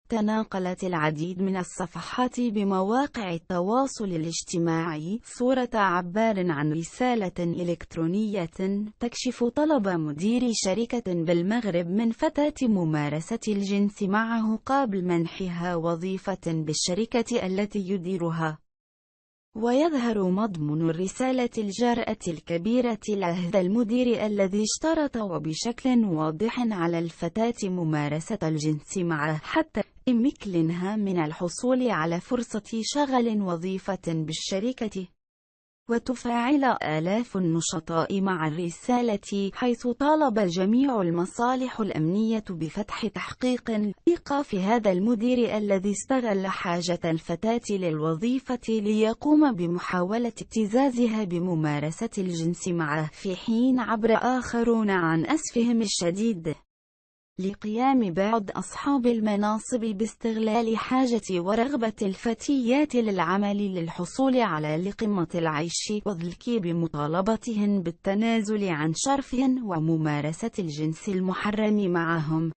تناقلت العديد من الصفحات بمواقع التواصل الاجتماعي صورة عبار عن رسالة إلكترونية تكشف طلب مدير شركة بالمغرب من فتاة ممارسة الجنس معه قبل منحها وظيفة بالشركة التي يديرها. ويظهر مضمون الرسالة الجرأة الكبيرة لعهد المدير الذي اشترط وبشكل واضح على الفتاة ممارسة الجنس معه حتى يمكنها من الحصول على فرصة شغل وظيفة بالشركة. وتفاعل آلاف النشطاء مع الرسالة، حيث طالب جميع المصالح الأمنية بفتح تحقيق لإيقاف هذا المدير الذي استغل حاجة الفتاة للوظيفة ليقوم بمحاولة ابتزازها بممارسة الجنس معه، في حين عبر آخرون عن أسفهم الشديد لقيام بعض أصحاب المناصب باستغلال حاجة ورغبة الفتيات للعمل للحصول على لقمة العيش والذك بمطالبتهن بالتنازل عن شرفهن وممارسة الجنس المحرم معهم.